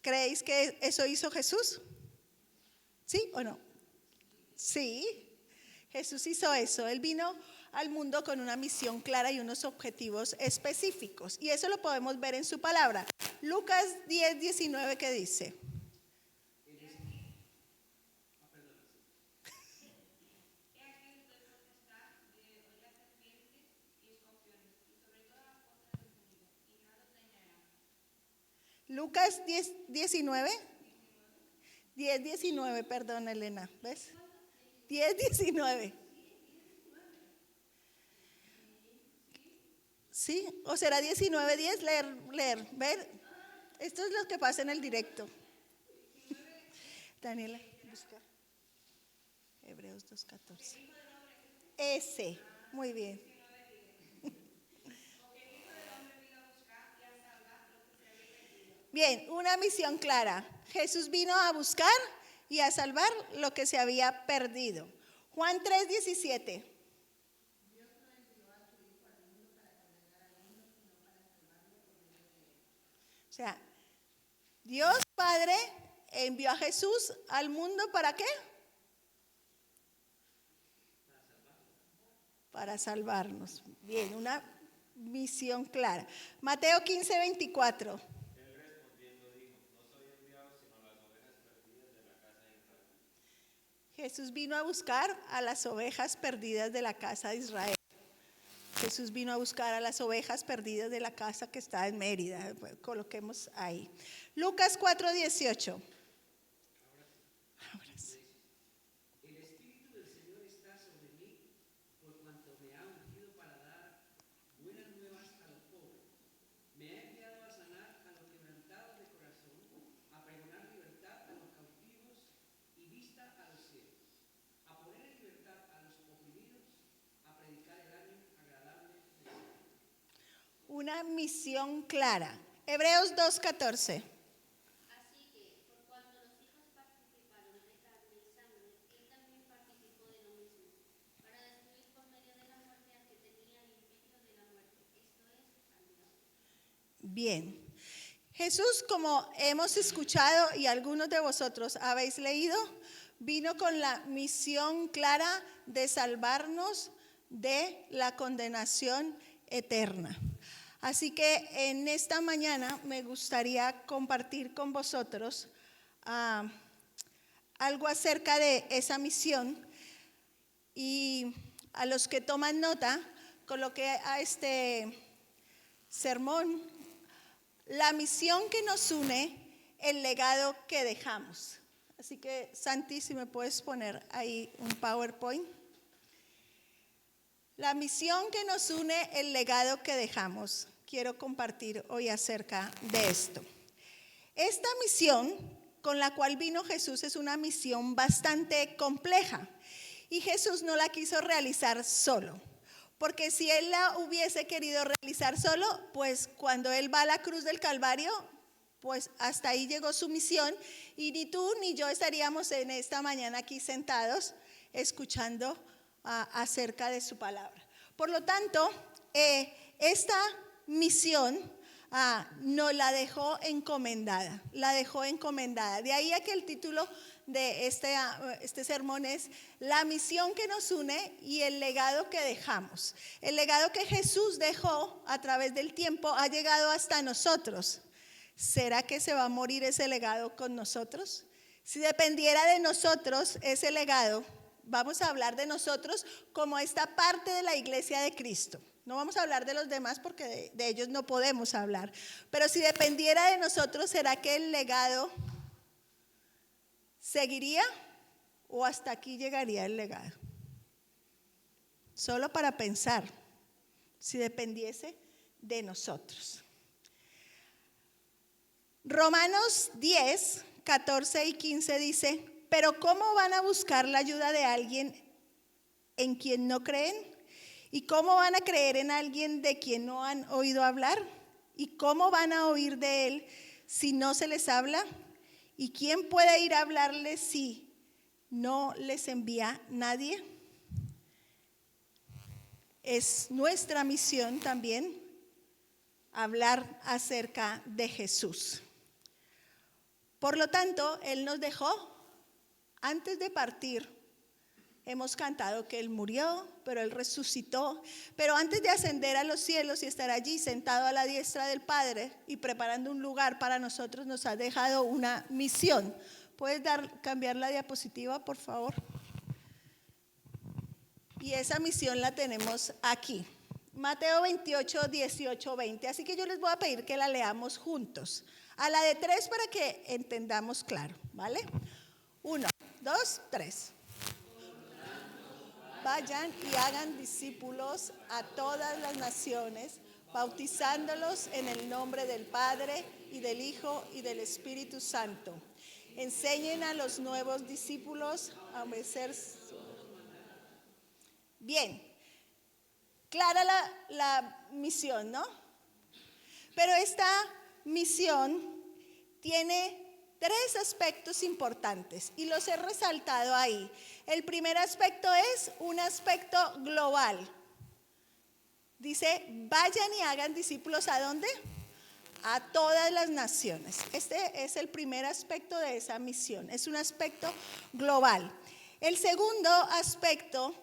¿Creéis que eso hizo Jesús? ¿Sí o no? Sí, Jesús hizo eso. Él vino al mundo con una misión clara y unos objetivos específicos. Y eso lo podemos ver en su palabra. Lucas 10:19, ¿qué dice? Lucas 10:19. 10:19, perdón, Elena, ¿ves? 10:19. ¿Sí? ¿O será 19:10? Leer, ver. Esto es lo que pasa en el directo. Daniela, busca. Hebreos 2:14. Ese, muy bien. Bien, una misión clara. Jesús vino a buscar y a salvar lo que se había perdido. Juan 3:17. O sea, Dios Padre envió a Jesús al mundo ¿para qué? Para salvarnos. Bien, una misión clara. Mateo 15:24. Jesús vino a buscar a las ovejas perdidas de la casa de Israel. Jesús vino a buscar a las ovejas perdidas de la casa que está en Mérida. Coloquemos ahí. Lucas 4:18. Una misión clara. Hebreos 2:14. Así que, por cuanto los hijos participaron de carne y sangre, él también participó de lo mismo, para destruir por medio de la muerte al que tenía el imperio de la muerte, esto es, al diablo. Bien. Jesús, como hemos escuchado y algunos de vosotros habéis leído, vino con la misión clara de salvarnos de la condenación eterna. Así que en esta mañana me gustaría compartir con vosotros algo acerca de esa misión, y a los que toman nota, coloqué a este sermón: la misión que nos une, el legado que dejamos. Así que Santi, si me puedes poner ahí un PowerPoint. La misión que nos une, el legado que dejamos. Quiero compartir hoy acerca de esto. Esta misión con la cual vino Jesús es una misión bastante compleja, y Jesús no la quiso realizar solo. Porque si él la hubiese querido realizar solo, pues cuando él va a la cruz del Calvario, pues hasta ahí llegó su misión, y ni tú ni yo estaríamos en esta mañana aquí sentados escuchando acerca de su palabra. Por lo tanto, esta misión nos la dejó encomendada, De ahí a que el título de este sermón es la misión que nos une y el legado que dejamos. El legado que Jesús dejó a través del tiempo ha llegado hasta nosotros. ¿Será que se va a morir ese legado con nosotros? Si dependiera de nosotros ese legado, vamos a hablar de nosotros como esta parte de la iglesia de Cristo. No vamos a hablar de los demás porque de ellos no podemos hablar. Pero si dependiera de nosotros, ¿será que el legado seguiría o hasta aquí llegaría el legado? Solo para pensar, si dependiese de nosotros. Romanos 10, 14 y 15 dice: pero ¿cómo van a buscar la ayuda de alguien en quien no creen? ¿Y cómo van a creer en alguien de quien no han oído hablar? ¿Y cómo van a oír de él si no se les habla? ¿Y quién puede ir a hablarles si no les envía nadie? Es nuestra misión también hablar acerca de Jesús. Por lo tanto, Él nos dejó, antes de partir, hemos cantado que Él murió, pero Él resucitó. Pero antes de ascender a los cielos y estar allí sentado a la diestra del Padre y preparando un lugar para nosotros, nos ha dejado una misión. ¿Puedes cambiar la diapositiva, por favor? Y esa misión la tenemos aquí. Mateo 28, 18, 20. Así que yo les voy a pedir que la leamos juntos. A la de 3 para que entendamos claro, ¿vale? 1, 2, 3. Vayan y hagan discípulos a todas las naciones, bautizándolos en el nombre del Padre y del Hijo y del Espíritu Santo. Enseñen a los nuevos discípulos a obedecer. Bien, clara la misión, ¿no? Pero esta misión tiene 3 aspectos importantes y los he resaltado ahí. El primer aspecto es un aspecto global. Dice, vayan y hagan discípulos ¿a dónde? A todas las naciones. Este es el primer aspecto de esa misión, es un aspecto global. El segundo aspecto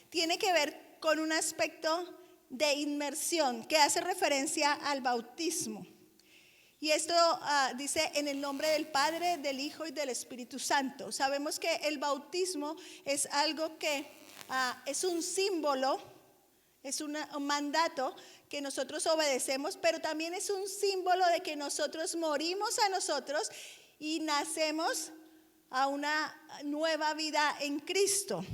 tiene que ver con un aspecto de inmersión que hace referencia al bautismo. Y esto dice en el nombre del Padre, del Hijo y del Espíritu Santo. Sabemos que el bautismo es algo que es un símbolo, es un mandato que nosotros obedecemos, pero también es un símbolo de que nosotros morimos a nosotros y nacemos a una nueva vida en Cristo.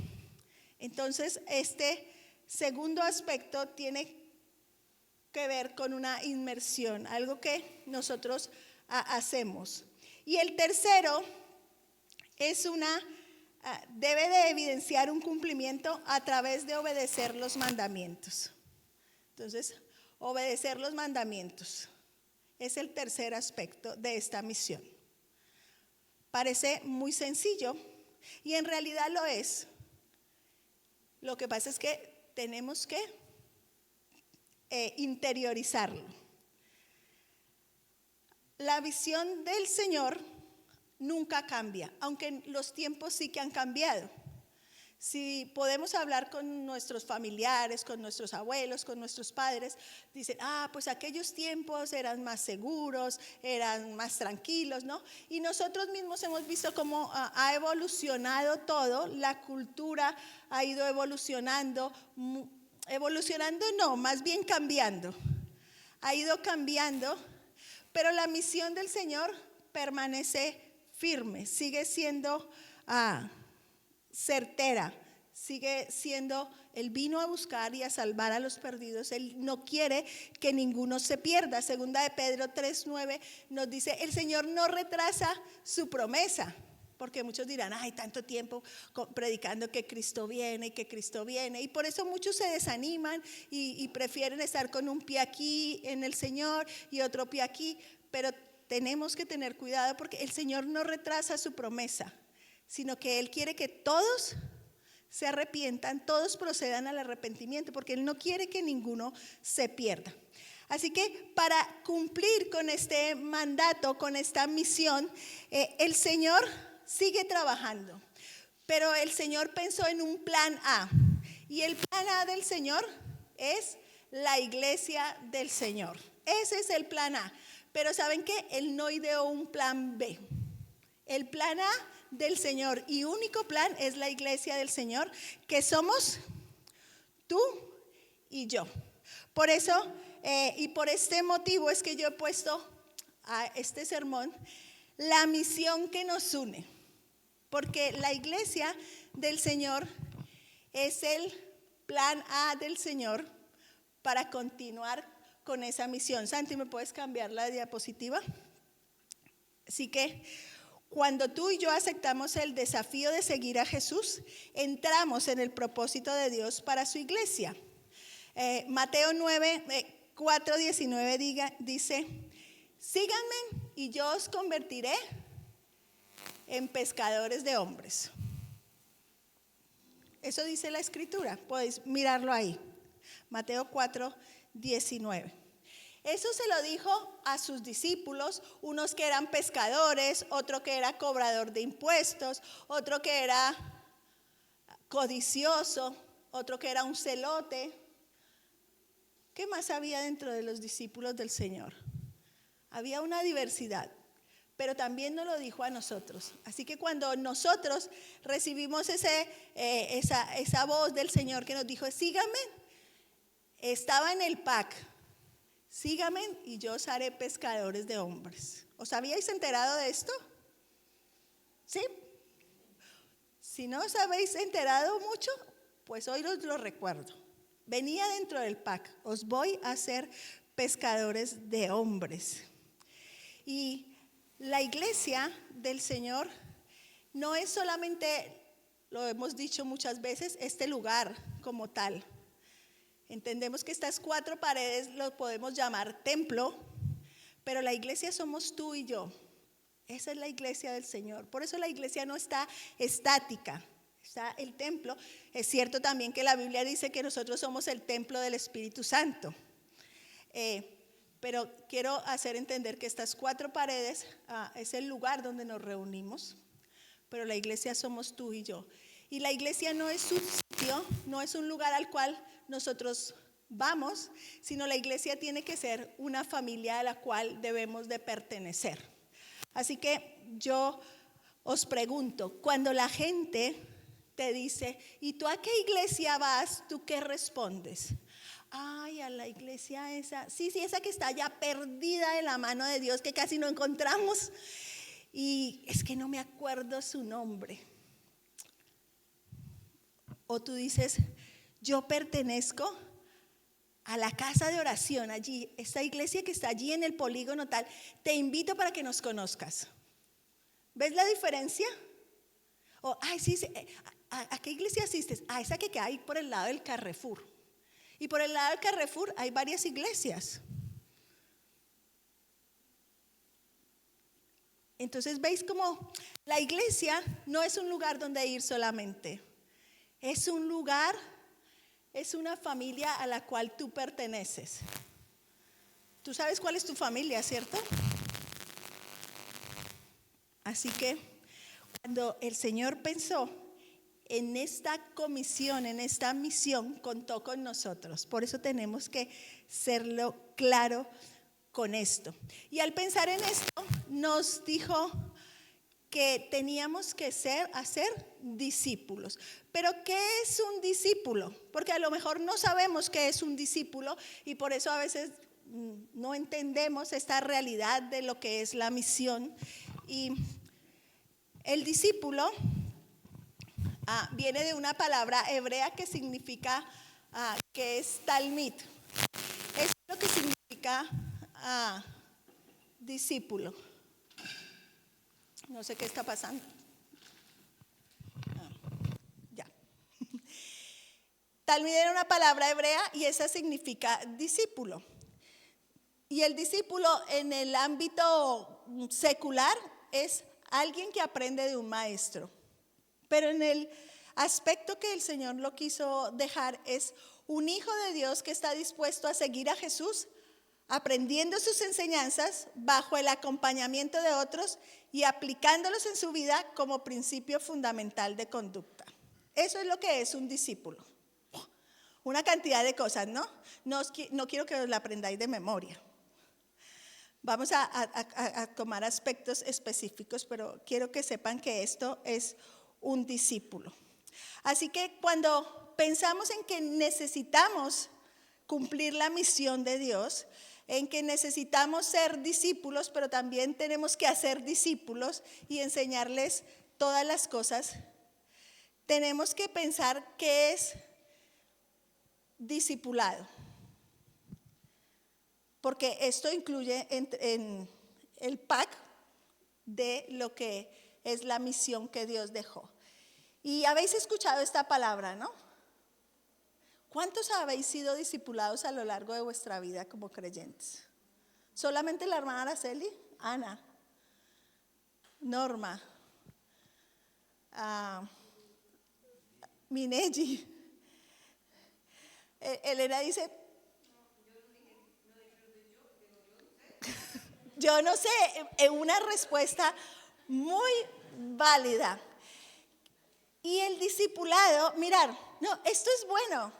Entonces, este segundo aspecto tiene que ver con una inmersión, algo que nosotros hacemos. Y el tercero es debe de evidenciar un cumplimiento a través de obedecer los mandamientos. Entonces, obedecer los mandamientos es el tercer aspecto de esta misión. Parece muy sencillo y en realidad lo es. Lo que pasa es que tenemos que interiorizarlo. La visión del Señor nunca cambia, aunque los tiempos sí que han cambiado. Si podemos hablar con nuestros familiares, con nuestros abuelos, con nuestros padres, dicen, pues aquellos tiempos eran más seguros, eran más tranquilos, ¿no? Y nosotros mismos hemos visto cómo ha evolucionado todo, la cultura ha ido evolucionando no, más bien cambiando. Ha ido cambiando, pero la misión del Señor permanece firme, sigue siendo certera, sigue siendo, Él vino a buscar y a salvar a los perdidos. Él no quiere que ninguno se pierda. Segunda de Pedro 3:9 nos dice, el Señor no retrasa su promesa. Porque muchos dirán, tanto tiempo predicando que Cristo viene y que Cristo viene. Y por eso muchos se desaniman y prefieren estar con un pie aquí en el Señor y otro pie aquí. Pero tenemos que tener cuidado porque el Señor no retrasa su promesa, sino que Él quiere que todos se arrepientan, todos procedan al arrepentimiento, porque Él no quiere que ninguno se pierda. Así que para cumplir con este mandato, con esta misión, el Señor sigue trabajando, pero el Señor pensó en un plan A, y el plan A del Señor es la iglesia del Señor. Ese es el plan A, pero ¿saben qué? Él no ideó un plan B. El plan A del Señor y único plan es la iglesia del Señor, que somos tú y yo. Por eso y por este motivo es que yo he puesto a este sermón la misión que nos une, porque la iglesia del Señor es el plan A del Señor para continuar con esa misión. Santi, ¿me puedes cambiar la diapositiva? Así que cuando tú y yo aceptamos el desafío de seguir a Jesús, entramos en el propósito de Dios para su iglesia. Mateo 4:19 dice, síganme y yo os convertiré en pescadores de hombres. Eso dice la escritura, podéis mirarlo ahí. Mateo 4:19. Eso se lo dijo a sus discípulos, unos que eran pescadores, otro que era cobrador de impuestos, otro que era codicioso, otro que era un celote. ¿Qué más había dentro de los discípulos del Señor? Había una diversidad, pero también nos lo dijo a nosotros. Así que cuando nosotros recibimos esa voz del Señor que nos dijo, síganme, estaba en el pack, síganme y yo os haré pescadores de hombres. ¿Os habíais enterado de esto? ¿Sí? Si no os habéis enterado mucho, pues hoy os lo recuerdo. Venía dentro del pack, os voy a hacer pescadores de hombres. Y la iglesia del Señor no es solamente, lo hemos dicho muchas veces, este lugar como tal. Entendemos que estas 4 paredes lo podemos llamar templo, pero la iglesia somos tú y yo. Esa es la iglesia del Señor. Por eso la iglesia no está estática. Está el templo. Es cierto también que la Biblia dice que nosotros somos el templo del Espíritu Santo. Pero quiero hacer entender que estas 4 paredes es el lugar donde nos reunimos, pero la iglesia somos tú y yo. Y la iglesia no es un sitio, no es un lugar al cual nosotros vamos, sino la iglesia tiene que ser una familia a la cual debemos de pertenecer. Así que yo os pregunto, cuando la gente te dice, ¿y tú a qué iglesia vas? ¿Tú qué respondes? Ay, a la iglesia esa, sí, esa que está ya perdida de la mano de Dios, que casi no encontramos. Y es que no me acuerdo su nombre. O tú dices, yo pertenezco a la casa de oración allí, esta iglesia que está allí en el polígono tal, te invito para que nos conozcas. ¿Ves la diferencia? O, ay, sí, ¿a qué iglesia asistes? A esa que queda ahí por el lado del Carrefour. Y por el lado del Carrefour hay varias iglesias. Entonces veis como la iglesia no es un lugar donde ir solamente. Es un lugar, es una familia a la cual tú perteneces. Tú sabes cuál es tu familia, ¿cierto? Así que cuando el Señor pensó en esta comisión, en esta misión, contó con nosotros. Por eso tenemos que serlo claro con esto. Y al pensar en esto, nos dijo que teníamos que hacer discípulos. Pero ¿qué es un discípulo? Porque a lo mejor no sabemos qué es un discípulo y por eso a veces no entendemos esta realidad de lo que es la misión. Y el discípulo viene de una palabra hebrea que significa, que es talmid. Es lo que significa discípulo. No sé qué está pasando. Ya. Talmid era una palabra hebrea y esa significa discípulo. Y el discípulo en el ámbito secular es alguien que aprende de un maestro. Pero en el aspecto que el Señor lo quiso dejar es un hijo de Dios que está dispuesto a seguir a Jesús, aprendiendo sus enseñanzas bajo el acompañamiento de otros y aplicándolos en su vida como principio fundamental de conducta. Eso es lo que es un discípulo. Una cantidad de cosas, ¿no? No quiero que os la aprendáis de memoria. Vamos a tomar aspectos específicos, pero quiero que sepan que esto es un discípulo. Así que cuando pensamos en que necesitamos cumplir la misión de Dios, en que necesitamos ser discípulos, pero también tenemos que hacer discípulos y enseñarles todas las cosas, tenemos que pensar qué es discipulado. Porque esto incluye en el pack de lo que es la misión que Dios dejó. Y habéis escuchado esta palabra, ¿no? ¿Cuántos habéis sido discipulados a lo largo de vuestra vida como creyentes? ¿Solamente la hermana Araceli? Ana, Norma, Mineji. Elena dice, Yo no sé, una respuesta muy válida. Y el discipulado, mirar, no, esto es bueno.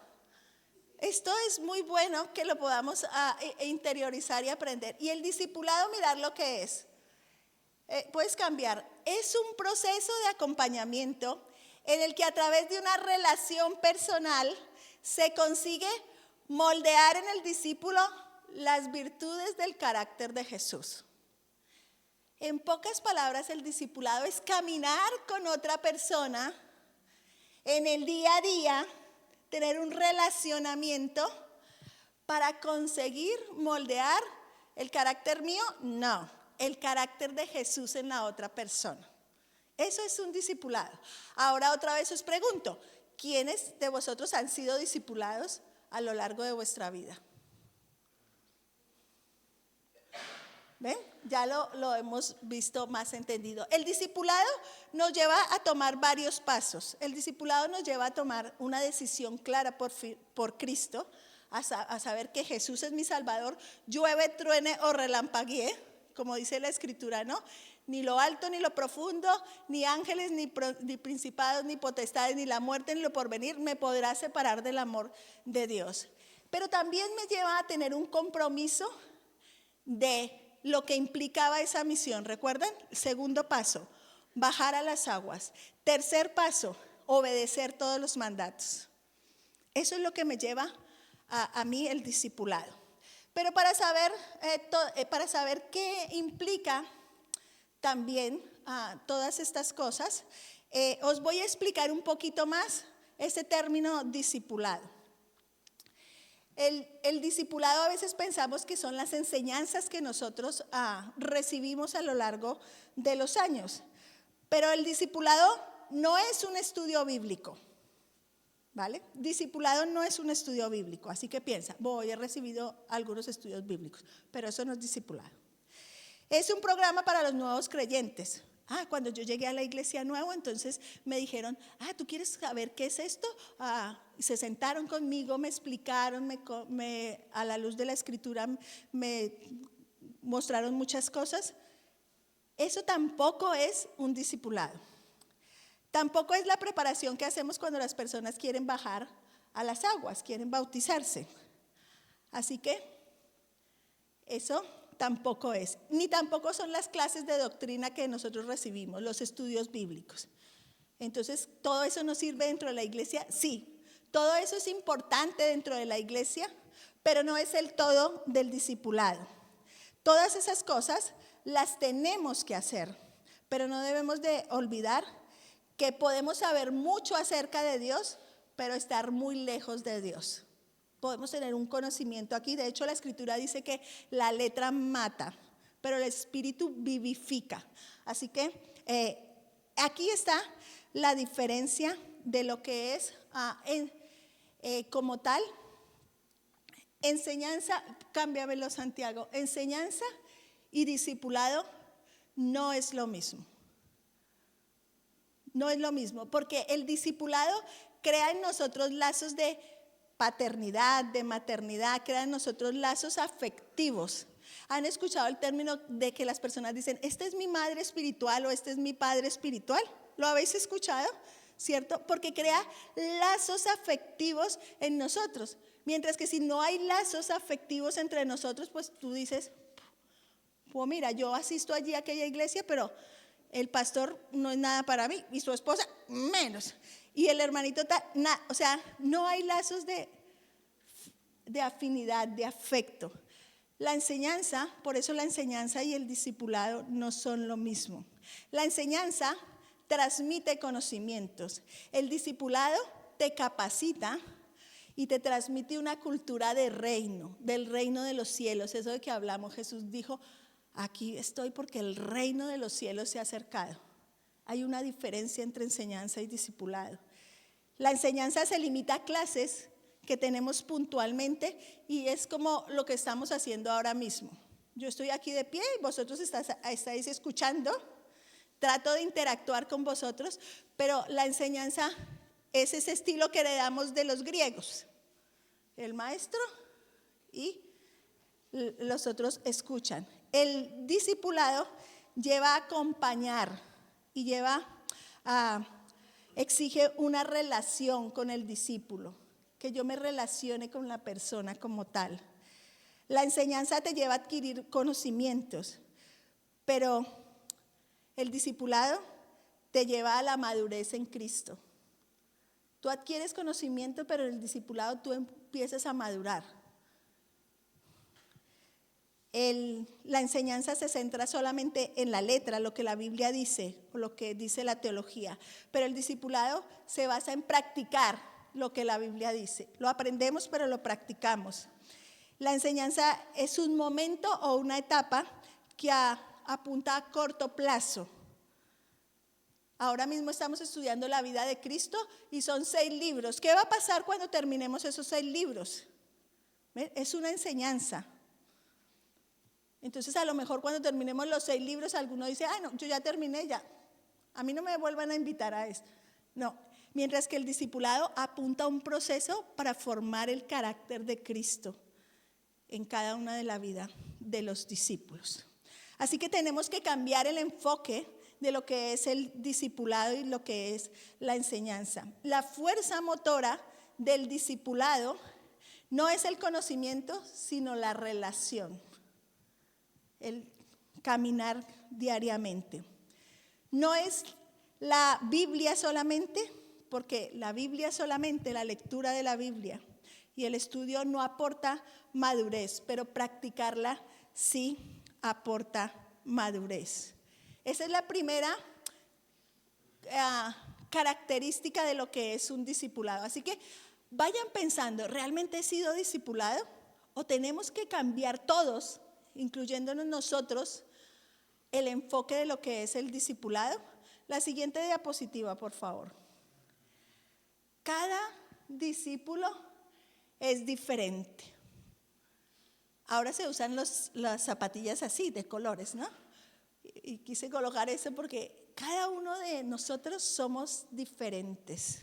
Esto es muy bueno que lo podamos interiorizar y aprender. Y el discipulado, mirar lo que es. Puedes cambiar. Es un proceso de acompañamiento en el que a través de una relación personal se consigue moldear en el discípulo las virtudes del carácter de Jesús. En pocas palabras, el discipulado es caminar con otra persona en el día a día, tener un relacionamiento para conseguir moldear el carácter mío, no, el carácter de Jesús en la otra persona. Eso es un discipulado. Ahora otra vez os pregunto, ¿quiénes de vosotros han sido discipulados a lo largo de vuestra vida? ¿Ven? Ya lo hemos visto más entendido. El discipulado nos lleva a tomar varios pasos. El discipulado nos lleva a tomar una decisión clara por Cristo, a saber que Jesús es mi Salvador, llueve, truene o relampaguee, como dice la Escritura, ¿no? Ni lo alto, ni lo profundo, ni ángeles, ni principados, ni potestades, ni la muerte, ni lo porvenir me podrá separar del amor de Dios. Pero también me lleva a tener un compromiso de lo que implicaba esa misión. ¿Recuerdan? Segundo paso, bajar a las aguas. Tercer paso, obedecer todos los mandatos. Eso es lo que me lleva a mí el discipulado. Pero para saber qué implica también todas estas cosas, os voy a explicar un poquito más este término discipulado. El discipulado a veces pensamos que son las enseñanzas que nosotros recibimos a lo largo de los años, pero el discipulado no es un estudio bíblico, ¿vale? Discipulado no es un estudio bíblico, así que piensa, he recibido algunos estudios bíblicos, pero eso no es discipulado. Es un programa para los nuevos creyentes. Cuando yo llegué a la iglesia nuevo, entonces me dijeron, ¿tú quieres saber qué es esto? Y se sentaron conmigo, me explicaron, a la luz de la Escritura me mostraron muchas cosas. Eso tampoco es un discipulado. Tampoco es la preparación que hacemos cuando las personas quieren bajar a las aguas, quieren bautizarse. Así que eso tampoco es, ni tampoco son las clases de doctrina que nosotros recibimos, los estudios bíblicos. Entonces, ¿todo eso nos sirve dentro de la iglesia? Sí, todo eso es importante dentro de la iglesia, pero no es el todo del discipulado. Todas esas cosas las tenemos que hacer, pero no debemos de olvidar que podemos saber mucho acerca de Dios, pero estar muy lejos de Dios. Podemos tener un conocimiento aquí. De hecho, la Escritura dice que la letra mata, pero el Espíritu vivifica. Así que aquí está la diferencia de lo que es como tal enseñanza. Cámbiamelo, Santiago. Enseñanza y discipulado no es lo mismo. No es lo mismo, porque el discipulado crea en nosotros lazos de paternidad, de maternidad, crea en nosotros lazos afectivos. ¿Han escuchado el término de que las personas dicen, esta es mi madre espiritual o este es mi padre espiritual? ¿Lo habéis escuchado? ¿Cierto? Porque crea lazos afectivos en nosotros. Mientras que si no hay lazos afectivos entre nosotros, pues tú dices, pues mira, yo asisto allí a aquella iglesia, pero el pastor no es nada para mí y su esposa menos. Y el hermanito, o sea, no hay lazos de afinidad, de afecto. La enseñanza, por eso la enseñanza y el discipulado no son lo mismo. La enseñanza transmite conocimientos. El discipulado te capacita y te transmite una cultura de reino, del reino de los cielos. Eso de que hablamos, Jesús dijo, aquí estoy porque el reino de los cielos se ha acercado. Hay una diferencia entre enseñanza y discipulado. La enseñanza se limita a clases que tenemos puntualmente y es como lo que estamos haciendo ahora mismo. Yo estoy aquí de pie y vosotros estáis escuchando. Trato de interactuar con vosotros, pero la enseñanza es ese estilo que heredamos de los griegos. El maestro y los otros escuchan. el discipulado lleva a acompañar y exige una relación con el discípulo, que yo me relacione con la persona como tal. La enseñanza te lleva a adquirir conocimientos, pero el discipulado te lleva a la madurez en Cristo. Tú adquieres conocimiento, pero en el discipulado tú empiezas a madurar. La enseñanza se centra solamente en la letra, lo que la Biblia dice o lo que dice la teología, pero el discipulado se basa en practicar lo que la Biblia dice. Lo aprendemos, pero lo practicamos. La enseñanza es un momento o una etapa que apunta a corto plazo. Ahora mismo estamos estudiando la vida de Cristo y son 6 libros. ¿Qué va a pasar cuando terminemos esos 6 libros? Es una enseñanza. Entonces, a lo mejor cuando terminemos los 6 libros, alguno dice, no, yo ya terminé, ya. A mí no me vuelvan a invitar a esto. No, mientras que el discipulado apunta a un proceso para formar el carácter de Cristo en cada una de la vida de los discípulos. Así que tenemos que cambiar el enfoque de lo que es el discipulado y lo que es la enseñanza. La fuerza motora del discipulado no es el conocimiento, sino la relación. El caminar diariamente. No es la Biblia solamente, porque la Biblia solamente, la lectura de la Biblia y el estudio no aporta madurez, pero practicarla sí aporta madurez. Esa es la primera característica de lo que es un discipulado. Así que vayan pensando, ¿realmente he sido discipulado? ¿O tenemos que cambiar todos, incluyéndonos nosotros, el enfoque de lo que es el discipulado? La siguiente diapositiva, por favor. Cada discípulo es diferente. Ahora se usan las zapatillas así, de colores, ¿no? Y quise colocar eso porque cada uno de nosotros somos diferentes.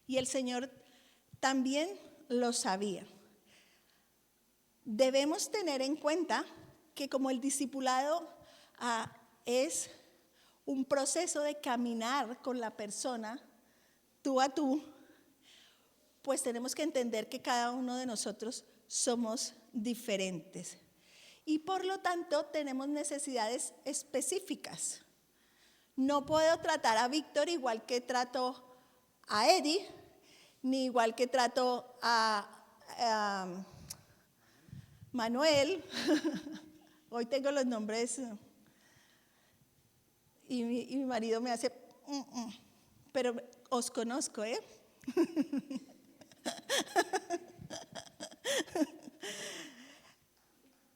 Y el Señor también lo sabía. Debemos tener en cuenta que como el discipulado es un proceso de caminar con la persona tú a tú, pues tenemos que entender que cada uno de nosotros somos diferentes. Y por lo tanto tenemos necesidades específicas. No puedo tratar a Víctor igual que trato a Eddie, ni igual que trato a Manuel. Hoy tengo los nombres y mi marido me hace, pero os conozco, ¿eh?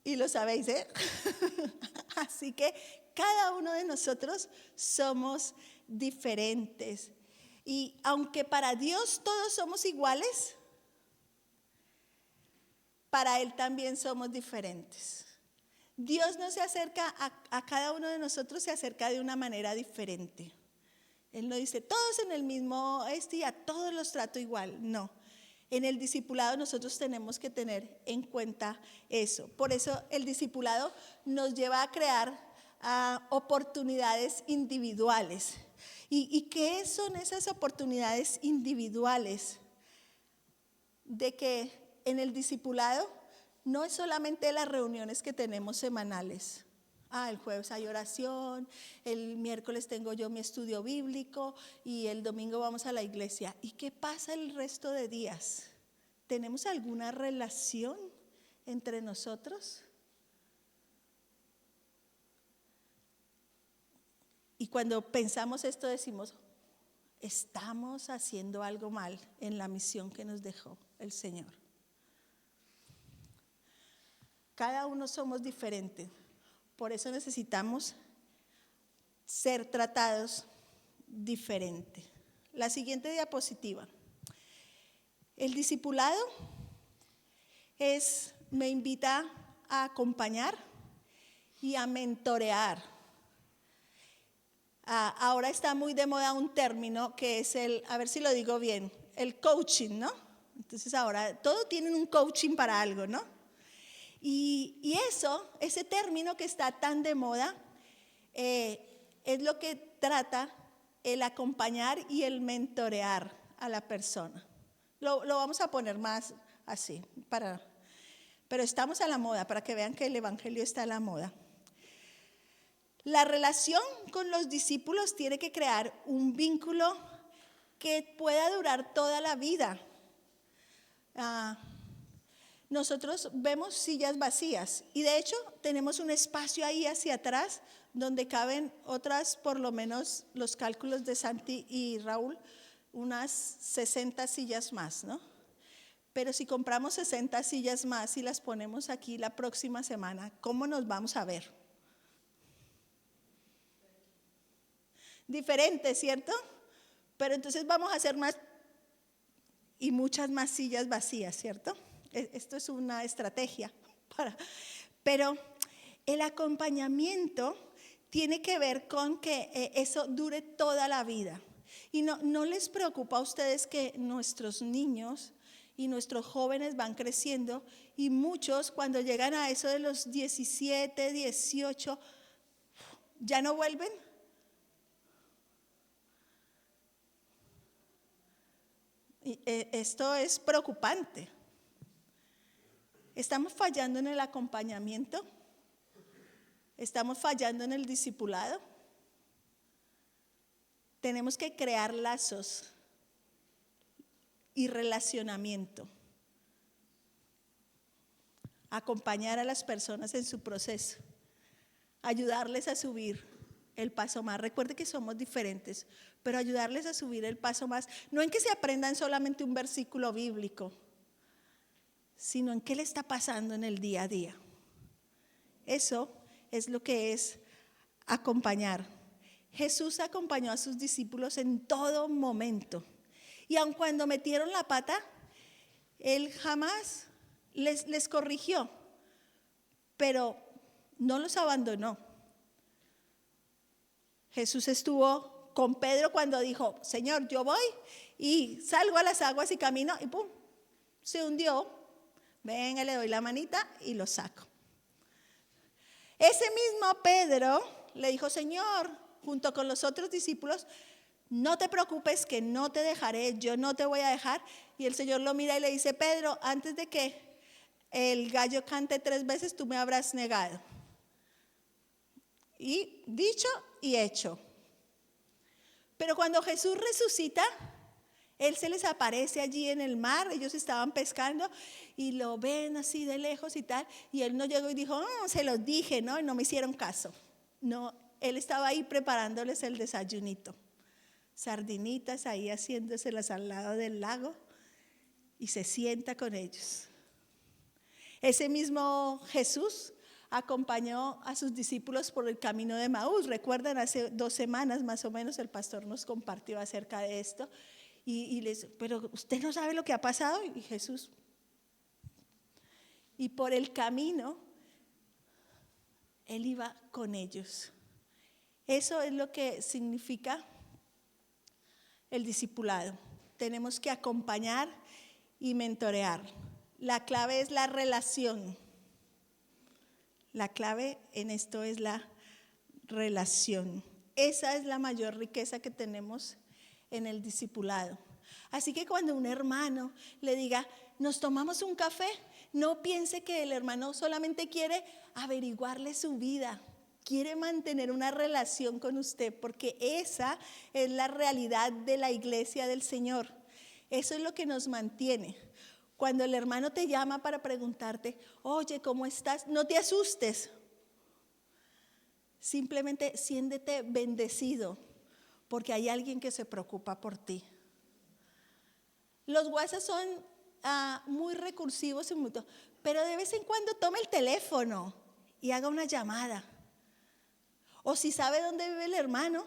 Y lo sabéis, ¿eh? Así que cada uno de nosotros somos diferentes. Y aunque para Dios todos somos iguales, para Él también somos diferentes. Dios no se acerca a cada uno de nosotros, se acerca de una manera diferente. Él no dice, todos en el mismo y a todos los trato igual. No. En el discipulado nosotros tenemos que tener en cuenta eso. Por eso el discipulado nos lleva a crear oportunidades individuales. ¿Y qué son esas oportunidades individuales? De que en el discipulado no es solamente las reuniones que tenemos semanales. El jueves hay oración, el miércoles tengo yo mi estudio bíblico y el domingo vamos a la iglesia. ¿Y qué pasa el resto de días? ¿Tenemos alguna relación entre nosotros? Y cuando pensamos esto decimos, estamos haciendo algo mal en la misión que nos dejó el Señor. Cada uno somos diferentes. Por eso necesitamos ser tratados diferente. La siguiente diapositiva. El discipulado me invita a acompañar y a mentorear. Ahora está muy de moda un término que es a ver si lo digo bien, el coaching, ¿no? Entonces ahora todos tienen un coaching para algo, ¿no? Y ese término que está tan de moda, es lo que trata el acompañar y el mentorear a la persona. Lo vamos a poner más así, pero estamos a la moda, para que vean que el evangelio está a la moda. La relación con los discípulos tiene que crear un vínculo que pueda durar toda la vida. Nosotros vemos sillas vacías y de hecho tenemos un espacio ahí hacia atrás donde caben otras, por lo menos los cálculos de Santi y Raúl, unas 60 sillas más, ¿no? Pero si compramos 60 sillas más y las ponemos aquí la próxima semana, ¿cómo nos vamos a ver? Diferente, ¿cierto? Pero entonces vamos a hacer más y muchas más sillas vacías, ¿cierto? Esto es una estrategia. Pero el acompañamiento tiene que ver con que eso dure toda la vida. Y no les preocupa a ustedes que nuestros niños y nuestros jóvenes van creciendo y muchos cuando llegan a eso de los 17, 18, ¿ya no vuelven? Y esto es preocupante. ¿Estamos fallando en el acompañamiento? ¿Estamos fallando en el discipulado? Tenemos que crear lazos y relacionamiento. Acompañar a las personas en su proceso. Ayudarles a subir el paso más. Recuerde que somos diferentes, pero ayudarles a subir el paso más. No en que se aprendan solamente un versículo bíblico, sino en qué le está pasando en el día a día. Eso es lo que es acompañar. Jesús acompañó a sus discípulos en todo momento. Y aun cuando metieron la pata, Él jamás les corrigió, pero no los abandonó. Jesús estuvo con Pedro cuando dijo, Señor, yo voy y salgo a las aguas y camino y pum, se hundió. Venga, le doy la manita y lo saco. Ese mismo Pedro le dijo, Señor, junto con los otros discípulos, no te preocupes que no te dejaré, yo no te voy a dejar. Y el Señor lo mira y le dice, Pedro, antes de que el gallo cante 3 veces, tú me habrás negado. Y dicho y hecho. Pero cuando Jesús resucita, Él se les aparece allí en el mar, ellos estaban pescando y lo ven así de lejos y tal, y Él no llegó y dijo, se los dije, ¿no? Y no me hicieron caso. No, Él estaba ahí preparándoles el desayunito. Sardinitas ahí haciéndoselas al lado del lago y se sienta con ellos. Ese mismo Jesús acompañó a sus discípulos por el camino de Emaús. Recuerdan, hace 2 semanas más o menos el pastor nos compartió acerca de esto. Y les, pero usted no sabe lo que ha pasado. Y Jesús, y por el camino, Él iba con ellos. Eso es lo que significa el discipulado. Tenemos que acompañar y mentorear. La clave es la relación. La clave en esto es la relación. Esa es la mayor riqueza que tenemos en el discipulado. Así que cuando un hermano le diga, nos tomamos un café, no piense que el hermano solamente quiere averiguarle su vida, quiere mantener una relación con usted, porque esa es la realidad de la iglesia del Señor. Eso es lo que nos mantiene. Cuando el hermano te llama para preguntarte, oye, ¿cómo estás? No te asustes. Simplemente siéntete bendecido, porque hay alguien que se preocupa por ti. Los WhatsApp son muy recursivos, pero de vez en cuando tome el teléfono y haga una llamada. O si sabe dónde vive el hermano,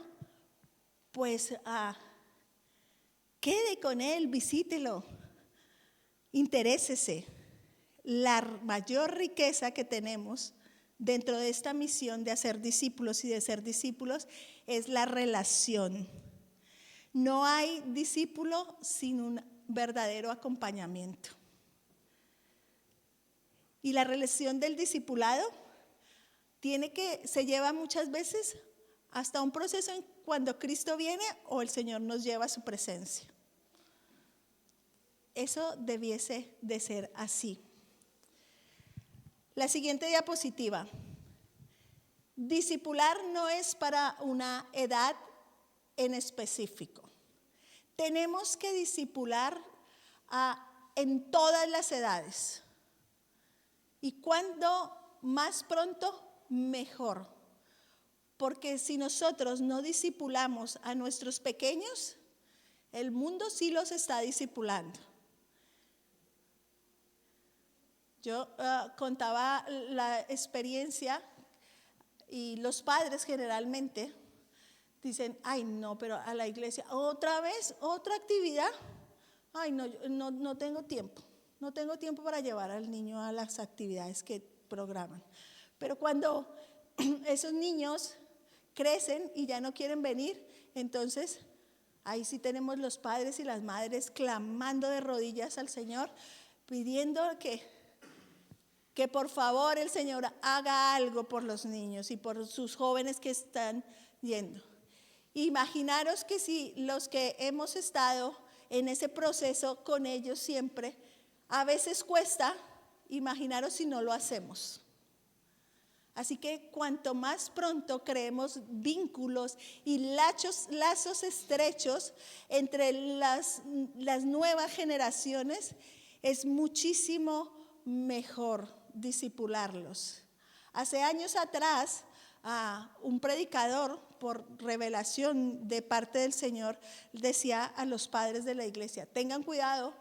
pues quede con él, visítelo, interésese. La mayor riqueza que tenemos dentro de esta misión de hacer discípulos y de ser discípulos es la relación. No hay discípulo sin un verdadero acompañamiento. Y la relación del discipulado se lleva muchas veces hasta un proceso en cuando Cristo viene o el Señor nos lleva a su presencia. Eso debiese de ser así. La siguiente diapositiva. Discipular no es para una edad en específico. Tenemos que discipular en todas las edades. Y cuando más pronto, mejor. Porque si nosotros no discipulamos a nuestros pequeños, el mundo sí los está discipulando. Yo contaba la experiencia y los padres generalmente dicen, ay no, pero a la iglesia, otra vez, otra actividad, ay no tengo tiempo, no tengo tiempo para llevar al niño a las actividades que programan. Pero cuando esos niños crecen y ya no quieren venir, entonces ahí sí tenemos los padres y las madres clamando de rodillas al Señor, pidiendo que por favor el Señor haga algo por los niños y por sus jóvenes que están yendo. Imaginaros que si los que hemos estado en ese proceso con ellos siempre, a veces cuesta, imaginaros si no lo hacemos. Así que cuanto más pronto creemos vínculos y lazos estrechos entre las nuevas generaciones, es muchísimo mejor discipularlos. Hace años atrás, un predicador, por revelación de parte del Señor, decía a los padres de la iglesia, tengan cuidado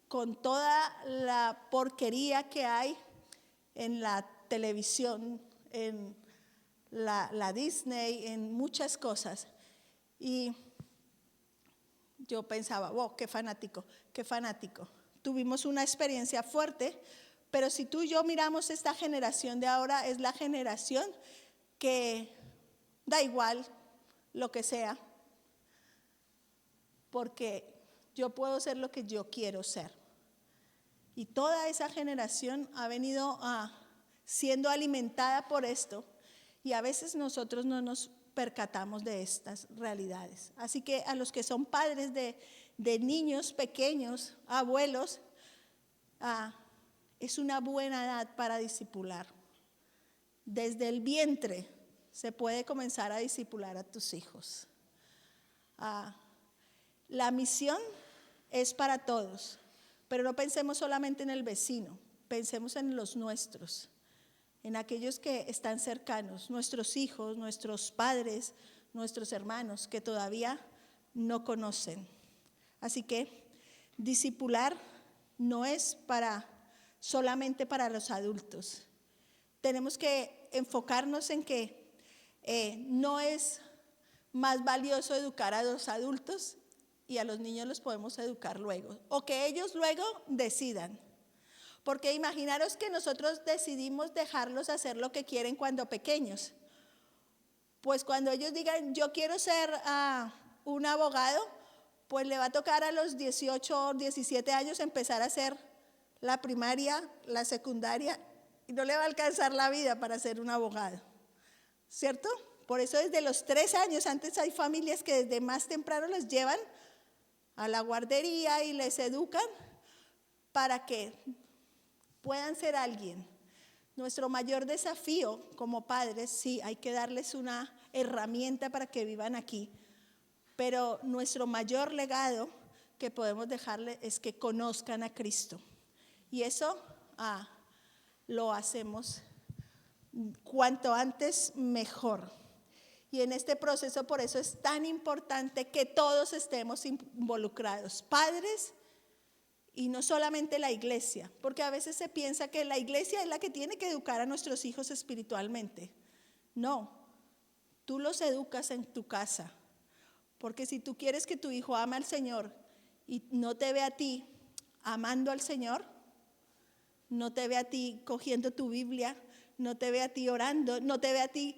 con toda la porquería que hay en la televisión, en la Disney, en muchas cosas. Y yo pensaba, wow, qué fanático, qué fanático. Tuvimos una experiencia fuerte, pero si tú y yo miramos esta generación de ahora, es la generación que da igual lo que sea, porque yo puedo ser lo que yo quiero ser. Y toda esa generación ha venido siendo alimentada por esto, y a veces nosotros no nos percatamos de estas realidades. Así que a los que son padres de niños pequeños, abuelos, es una buena edad para discipular. Desde el vientre se puede comenzar a discipular a tus hijos. La misión es para todos, pero no pensemos solamente en el vecino, pensemos en los nuestros, en aquellos que están cercanos, nuestros hijos, nuestros padres, nuestros hermanos que todavía no conocen. Así que discipular no es solamente para los adultos. Tenemos que enfocarnos en que no es más valioso educar a los adultos y a los niños los podemos educar luego, o que ellos luego decidan. Porque imaginaros que nosotros decidimos dejarlos hacer lo que quieren cuando pequeños. Pues cuando ellos digan, yo quiero ser un abogado, pues le va a tocar a los 18 o 17 años empezar a hacer la primaria, la secundaria, y no le va a alcanzar la vida para ser un abogado, ¿cierto? Por eso desde los 3 años, antes hay familias que desde más temprano los llevan a la guardería y les educan para que puedan ser alguien. Nuestro mayor desafío como padres, sí, hay que darles una herramienta para que vivan aquí, pero nuestro mayor legado que podemos dejarles es que conozcan a Cristo. Y eso lo hacemos cuanto antes mejor. Y en este proceso, por eso es tan importante que todos estemos involucrados, padres y no solamente la iglesia, porque a veces se piensa que la iglesia es la que tiene que educar a nuestros hijos espiritualmente. No, tú los educas en tu casa, porque si tú quieres que tu hijo ame al Señor y no te ve a ti amando al Señor, no te ve a ti cogiendo tu Biblia, no te ve a ti orando, no te ve a ti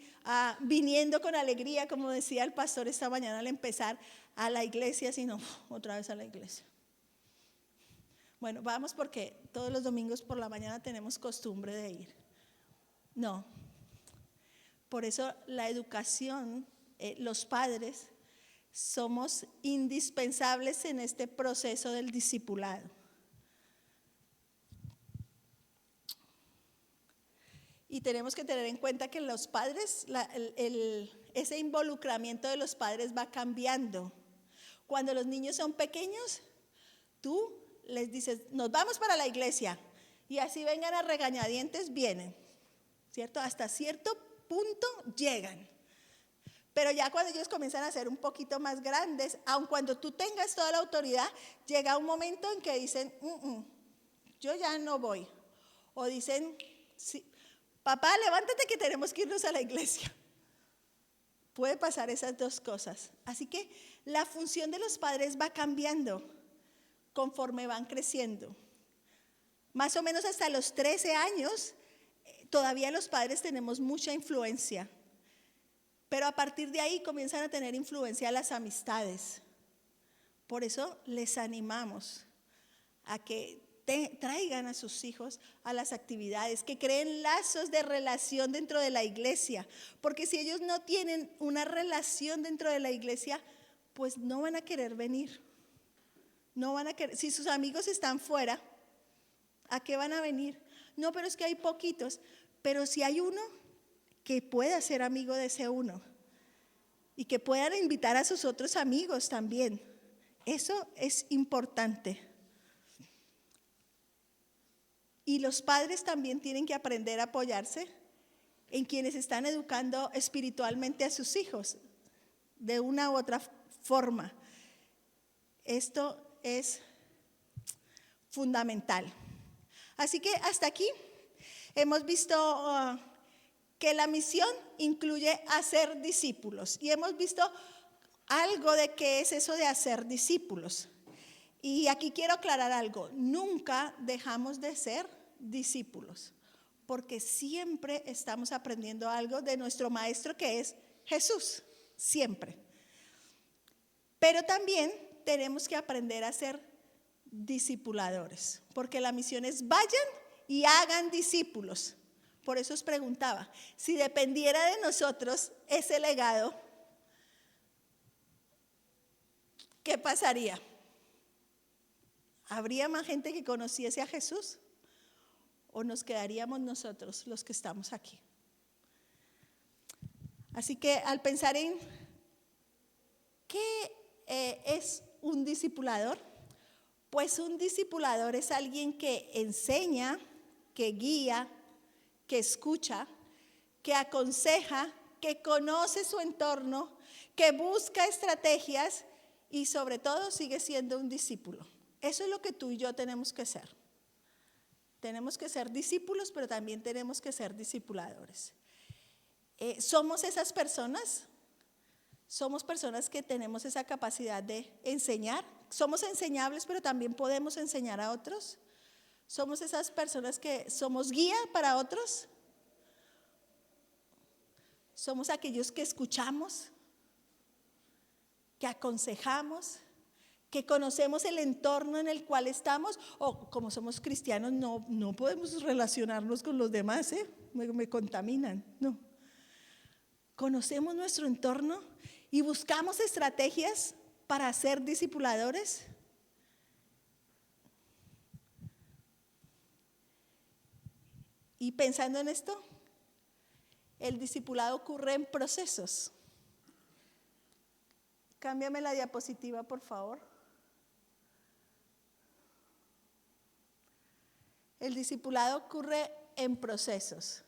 viniendo con alegría, como decía el pastor esta mañana al empezar a la iglesia, sino otra vez a la iglesia. Bueno, vamos porque todos los domingos por la mañana tenemos costumbre de ir. No. Por eso la educación, los padres, somos indispensables en este proceso del discipulado. Y tenemos que tener en cuenta que los padres, ese involucramiento de los padres va cambiando. Cuando los niños son pequeños, tú les dices, nos vamos para la iglesia. Y así vengan a regañadientes, vienen. ¿Cierto? Hasta cierto punto llegan. Pero ya cuando ellos comienzan a ser un poquito más grandes, aun cuando tú tengas toda la autoridad, llega un momento en que dicen, yo ya no voy. O dicen, sí, papá, levántate que tenemos que irnos a la iglesia. Puede pasar esas dos cosas. Así que la función de los padres va cambiando conforme van creciendo. Más o menos hasta los 13 años, todavía los padres tenemos mucha influencia. Pero a partir de ahí comienzan a tener influencia las amistades. Por eso les animamos a que traigan a sus hijos a las actividades, que creen lazos de relación dentro de la iglesia. Porque si ellos no tienen una relación dentro de la iglesia, pues no van a querer venir. No van a querer. Si sus amigos están fuera, ¿a qué van a venir? No, pero es que hay poquitos. Pero si hay uno que pueda ser amigo de ese uno y que puedan invitar a sus otros amigos también. Eso es importante. Y los padres también tienen que aprender a apoyarse en quienes están educando espiritualmente a sus hijos de una u otra forma. Esto es fundamental. Así que hasta aquí hemos visto que la misión incluye hacer discípulos. Y hemos visto algo de qué es eso de hacer discípulos. Y aquí quiero aclarar algo. Nunca dejamos de ser discípulos, porque siempre estamos aprendiendo algo de nuestro maestro que es Jesús. Siempre. Pero también tenemos que aprender a ser discipuladores, porque la misión es vayan y hagan discípulos. Por eso os preguntaba, si dependiera de nosotros ese legado, ¿qué pasaría? ¿Habría más gente que conociese a Jesús? ¿O nos quedaríamos nosotros los que estamos aquí? Así que al pensar en qué es un discipulador, pues un discipulador es alguien que enseña, que guía, que escucha, que aconseja, que conoce su entorno, que busca estrategias y sobre todo sigue siendo un discípulo. Eso es lo que tú y yo tenemos que ser. Tenemos que ser discípulos, pero también tenemos que ser discipuladores. ¿Somos esas personas? Somos personas que tenemos esa capacidad de enseñar. Somos enseñables, pero también podemos enseñar a otros. ¿Somos esas personas que somos guía para otros? ¿Somos aquellos que escuchamos, que aconsejamos, que conocemos el entorno en el cual estamos? O como somos cristianos no podemos relacionarnos con los demás, me contaminan, no. Conocemos nuestro entorno y buscamos estrategias para ser discipuladores. Y pensando en esto, el discipulado ocurre en procesos. Cámbiame la diapositiva, por favor. El discipulado ocurre en procesos.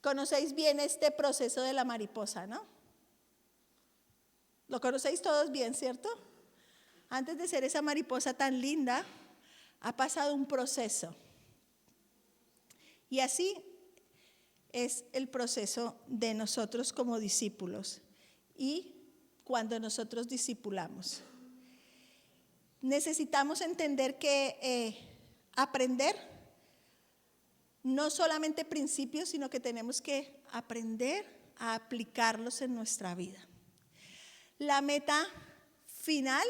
Conocéis bien este proceso de la mariposa, ¿no? Lo conocéis todos bien, ¿cierto? Antes de ser esa mariposa tan linda, ha pasado un proceso. Y así es el proceso de nosotros como discípulos y cuando nosotros discipulamos. Necesitamos entender que aprender no solamente principios, sino que tenemos que aprender a aplicarlos en nuestra vida. La meta final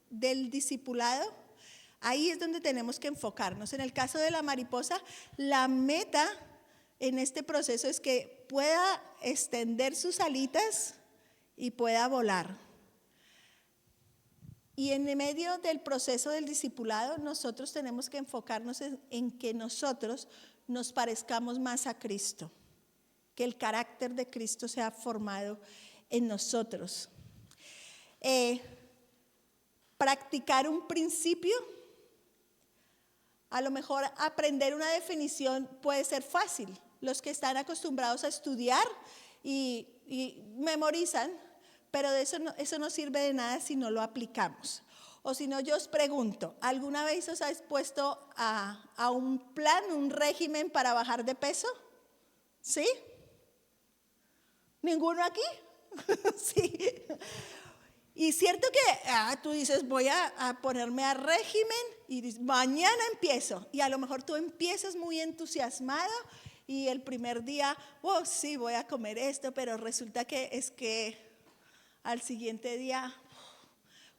del discipulado, Ahí es donde tenemos que enfocarnos. En el caso de la mariposa, la meta en este proceso es que pueda extender sus alitas y pueda volar. Y en medio del proceso del discipulado, nosotros tenemos que enfocarnos en que nosotros nos parezcamos más a Cristo, que el carácter de Cristo sea formado en nosotros. Practicar un principio, a lo mejor aprender una definición puede ser fácil. Los que están acostumbrados a estudiar y memorizan, pero eso no sirve de nada si no lo aplicamos. O si no, yo os pregunto, ¿alguna vez os habéis puesto a un plan, un régimen para bajar de peso? ¿Sí? ¿Ninguno aquí? Sí. Y cierto que tú dices, voy a ponerme a régimen y dices, mañana empiezo. Y a lo mejor tú empiezas muy entusiasmado y el primer día, sí, voy a comer esto, pero resulta que al siguiente día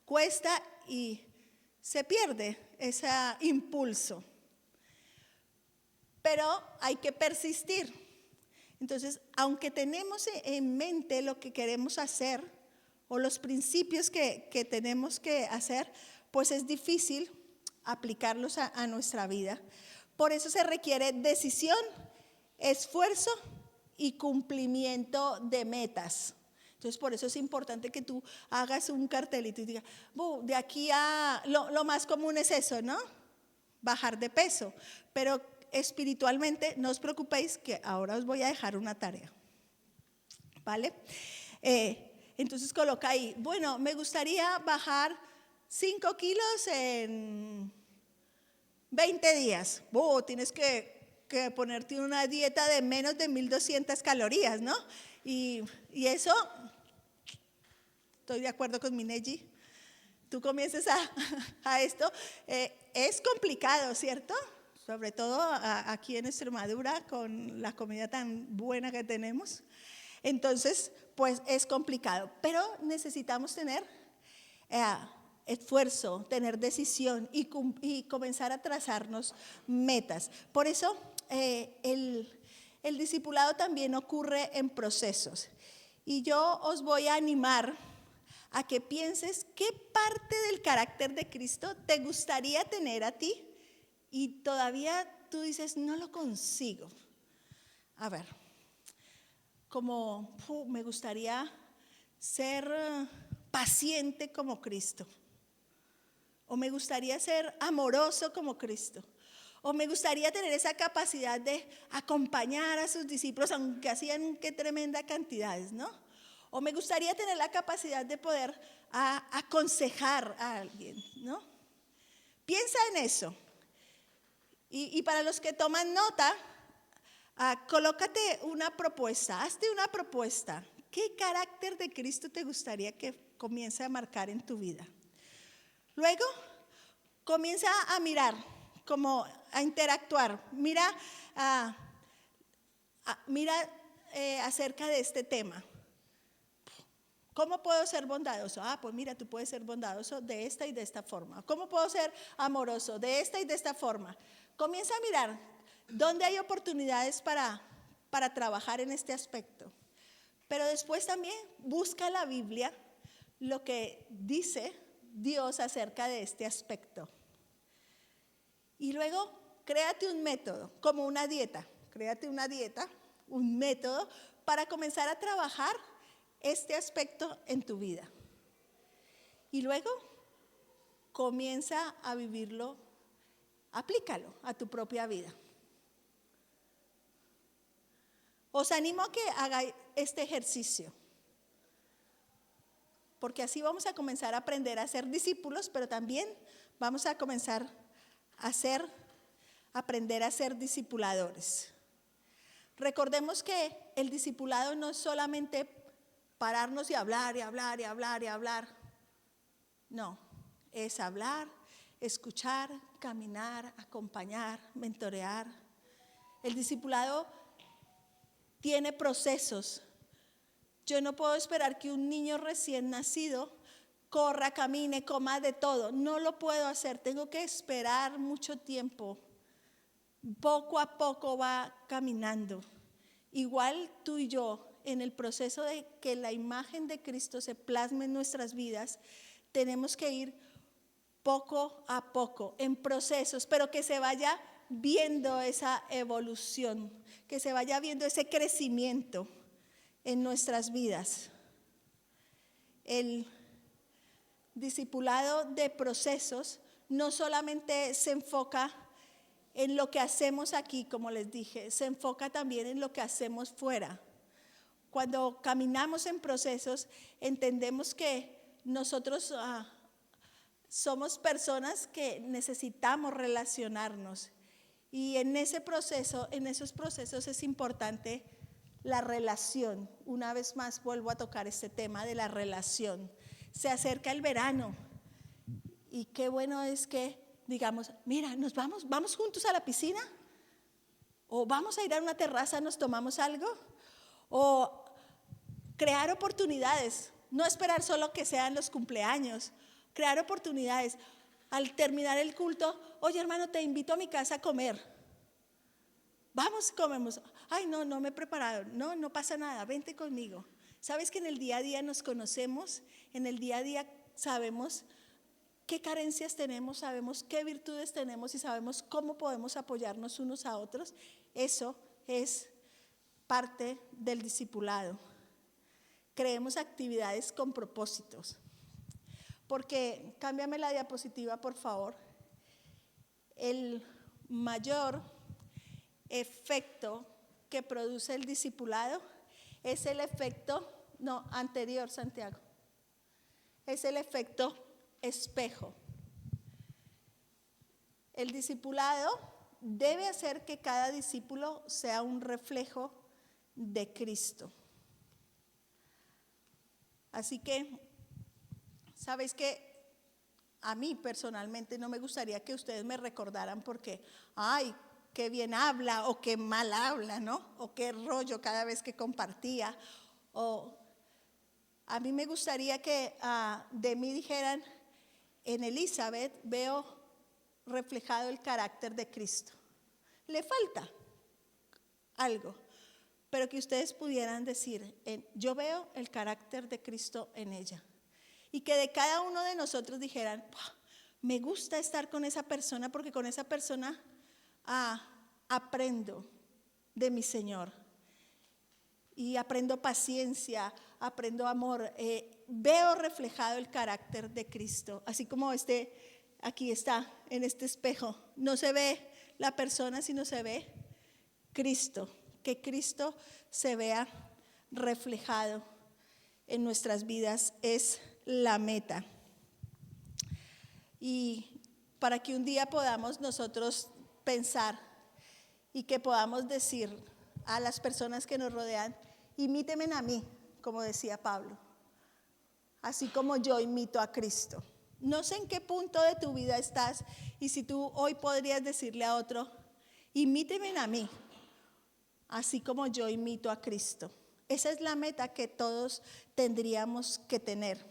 cuesta y se pierde ese impulso. Pero hay que persistir. Entonces, aunque tenemos en mente lo que queremos hacer o los principios que tenemos que hacer, pues es difícil aplicarlos a nuestra vida. Por eso se requiere decisión, esfuerzo y cumplimiento de metas. Entonces, por eso es importante que tú hagas un cartelito y digas, de aquí a... Lo más común es eso, ¿no? Bajar de peso. Pero espiritualmente, no os preocupéis que ahora os voy a dejar una tarea. ¿Vale? Entonces coloca ahí, bueno, me gustaría bajar 5 kilos en 20 días. Tienes que ponerte una dieta de menos de 1200 calorías, ¿no? Y eso, estoy de acuerdo con Mineji, tú comiences a esto, es complicado, ¿cierto? Sobre todo aquí en Extremadura con la comida tan buena que tenemos. Entonces, pues es complicado, pero necesitamos tener esfuerzo, tener decisión y comenzar a trazarnos metas. Por eso el discipulado también ocurre en procesos. Y yo os voy a animar a que pienses qué parte del carácter de Cristo te gustaría tener a ti y todavía tú dices, no lo consigo. A ver, como me gustaría ser paciente como Cristo, o me gustaría ser amoroso como Cristo, o me gustaría tener esa capacidad de acompañar a sus discípulos, aunque hacían qué tremenda cantidades, ¿no? O me gustaría tener la capacidad de poder aconsejar a alguien, ¿no? Piensa en eso. Y para los que toman nota, colócate una propuesta, hazte una propuesta. ¿Qué carácter de Cristo te gustaría que comience a marcar en tu vida? Luego, comienza a mirar, como a interactuar. Mira acerca de este tema. ¿Cómo puedo ser bondadoso? Pues mira, tú puedes ser bondadoso de esta y de esta forma. ¿Cómo puedo ser amoroso? De esta y de esta forma. Comienza a mirar dónde hay oportunidades para trabajar en este aspecto. Pero después también busca la Biblia lo que dice Dios acerca de este aspecto. Y luego, créate un método, como una dieta. Créate una dieta, un método para comenzar a trabajar este aspecto en tu vida. Y luego, comienza a vivirlo, aplícalo a tu propia vida. Os animo a que hagáis este ejercicio, porque así vamos a comenzar a aprender a ser discípulos, pero también vamos a comenzar a aprender a ser discipuladores. Recordemos que el discipulado no es solamente pararnos y hablar y hablar y hablar y hablar. No, es hablar, escuchar, caminar, acompañar, mentorear. El discipulado tiene procesos. Yo no puedo esperar que un niño recién nacido corra, camine, coma de todo. No lo puedo hacer, tengo que esperar mucho tiempo. Poco a poco va caminando. Igual tú y yo, en el proceso de que la imagen de Cristo se plasme en nuestras vidas, tenemos que ir poco a poco, en procesos, pero que se vaya viendo esa evolución, que se vaya viendo ese crecimiento en nuestras vidas. El discipulado de procesos no solamente se enfoca en lo que hacemos aquí, como les dije, se enfoca también en lo que hacemos fuera. Cuando caminamos en procesos, entendemos que nosotros somos personas que necesitamos relacionarnos. Y en ese proceso, en esos procesos es importante la relación. Una vez más vuelvo a tocar este tema de la relación. Se acerca el verano y qué bueno es que digamos, mira, vamos juntos a la piscina, o vamos a ir a una terraza, nos tomamos algo, o crear oportunidades, no esperar solo que sean los cumpleaños, crear oportunidades. Al terminar el culto, oye hermano, te invito a mi casa a comer. Vamos, comemos. Ay, no me he preparado. No pasa nada, vente conmigo. Sabes que en el día a día nos conocemos, en el día a día sabemos qué carencias tenemos, sabemos qué virtudes tenemos y sabemos cómo podemos apoyarnos unos a otros. Eso es parte del discipulado. Creemos actividades con propósitos. Porque, cámbiame la diapositiva, por favor. El mayor efecto que produce el discipulado es el efecto, anterior, Santiago. Es el efecto espejo. El discipulado debe hacer que cada discípulo sea un reflejo de Cristo. Así que, ¿sabéis qué? A mí personalmente no me gustaría que ustedes me recordaran porque, ay, qué bien habla o qué mal habla, ¿no? O qué rollo cada vez que compartía. O a mí me gustaría que de mí dijeran, en Elizabeth veo reflejado el carácter de Cristo. Le falta algo, pero que ustedes pudieran decir, yo veo el carácter de Cristo en ella. Y que de cada uno de nosotros dijeran, me gusta estar con esa persona porque con esa persona aprendo de mi Señor. Y aprendo paciencia, aprendo amor, veo reflejado el carácter de Cristo. Así como aquí está, en este espejo, no se ve la persona, sino se ve Cristo. Que Cristo se vea reflejado en nuestras vidas es la meta. Y para que un día podamos nosotros pensar y que podamos decir a las personas que nos rodean, imítenme a mí, como decía Pablo, así como yo imito a Cristo. No sé en qué punto de tu vida estás y si tú hoy podrías decirle a otro, imíteme a mí, así como yo imito a Cristo. Esa es la meta que todos tendríamos que tener.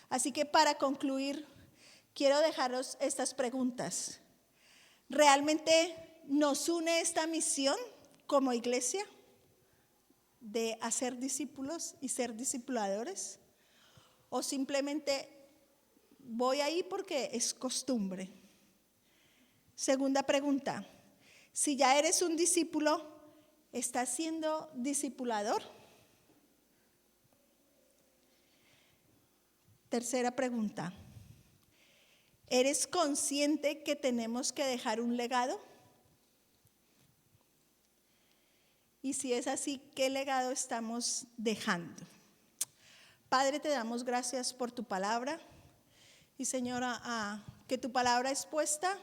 Así que para concluir, quiero dejaros estas preguntas. ¿Realmente nos une esta misión como iglesia de hacer discípulos y ser discipuladores? ¿O simplemente voy ahí porque es costumbre? Segunda pregunta, si ya eres un discípulo, ¿estás siendo discipulador? Tercera pregunta, ¿eres consciente que tenemos que dejar un legado? Y si es así, ¿qué legado estamos dejando? Padre, te damos gracias por tu palabra. Y Señora, que tu palabra expuesta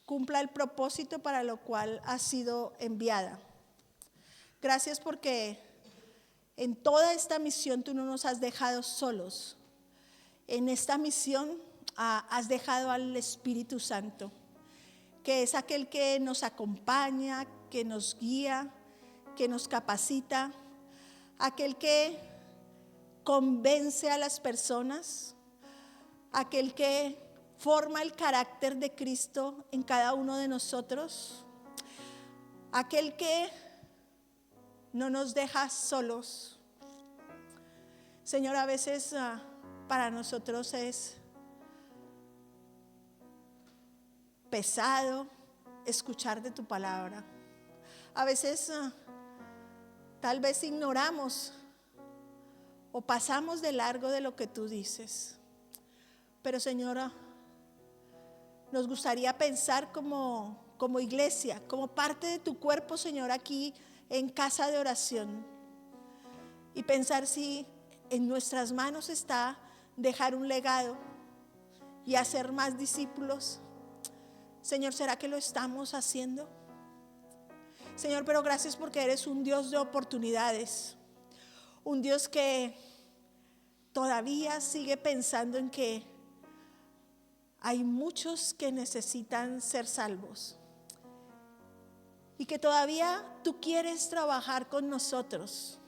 cumpla el propósito para lo cual ha sido enviada. Gracias porque en toda esta misión tú no nos has dejado solos. En esta misión has dejado al Espíritu Santo, que es aquel que nos acompaña, que nos guía, que nos capacita, aquel que convence a las personas, aquel que forma el carácter de Cristo en cada uno de nosotros, aquel que no nos deja solos. Señor, a veces para nosotros es pesado escuchar de tu palabra. A veces tal vez ignoramos o pasamos de largo de lo que tú dices. Pero Señora, nos gustaría pensar como iglesia, como parte de tu cuerpo, Señor, aquí en casa de oración. Y pensar si en nuestras manos está dejar un legado y hacer más discípulos. Señor, ¿será que lo estamos haciendo? Señor, pero gracias porque eres un Dios de oportunidades. Un Dios que todavía sigue pensando en que hay muchos que necesitan ser salvos. Y que todavía tú quieres trabajar con nosotros,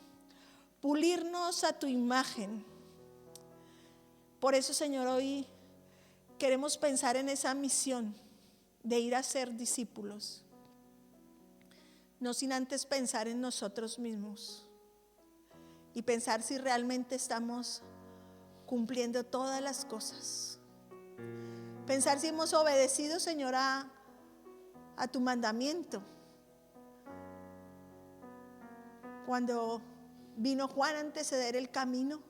pulirnos a tu imagen. Por eso, Señor, hoy queremos pensar en esa misión de ir a ser discípulos, no sin antes pensar en nosotros mismos y pensar si realmente estamos cumpliendo todas las cosas. Pensar si hemos obedecido, Señor, a tu mandamiento. Cuando vino Juan a anteceder el camino,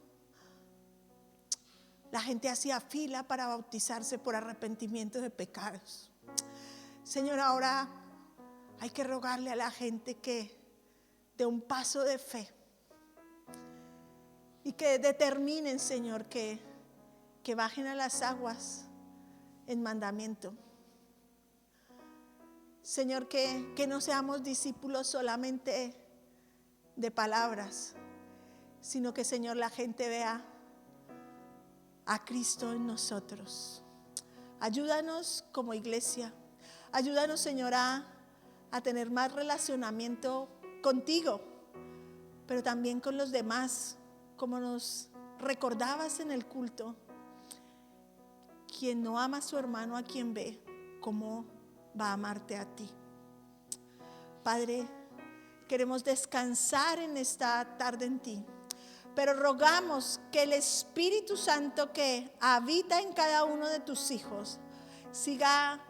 la gente hacía fila para bautizarse por arrepentimiento de pecados. Señor, ahora hay que rogarle a la gente que dé un paso de fe y que determinen, Señor, que bajen a las aguas en mandamiento. Señor, que no seamos discípulos solamente de palabras, sino que, Señor, la gente vea a Cristo en nosotros. Ayúdanos como iglesia. Ayúdanos, Señor, a tener más relacionamiento contigo, pero también con los demás, como nos recordabas en el culto. Quien no ama a su hermano, a quien ve, ¿cómo va a amarte a ti? Padre, queremos descansar en esta tarde en ti, pero rogamos que el Espíritu Santo que habita en cada uno de tus hijos siga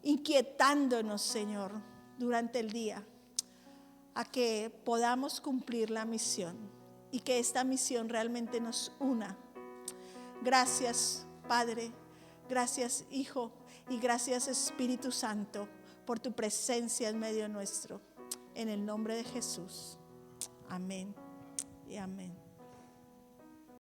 inquietándonos, Señor, durante el día, a que podamos cumplir la misión y que esta misión realmente nos una. Gracias, Padre, gracias, Hijo, y gracias, Espíritu Santo, por tu presencia en medio nuestro. En el nombre de Jesús. Amén y amén.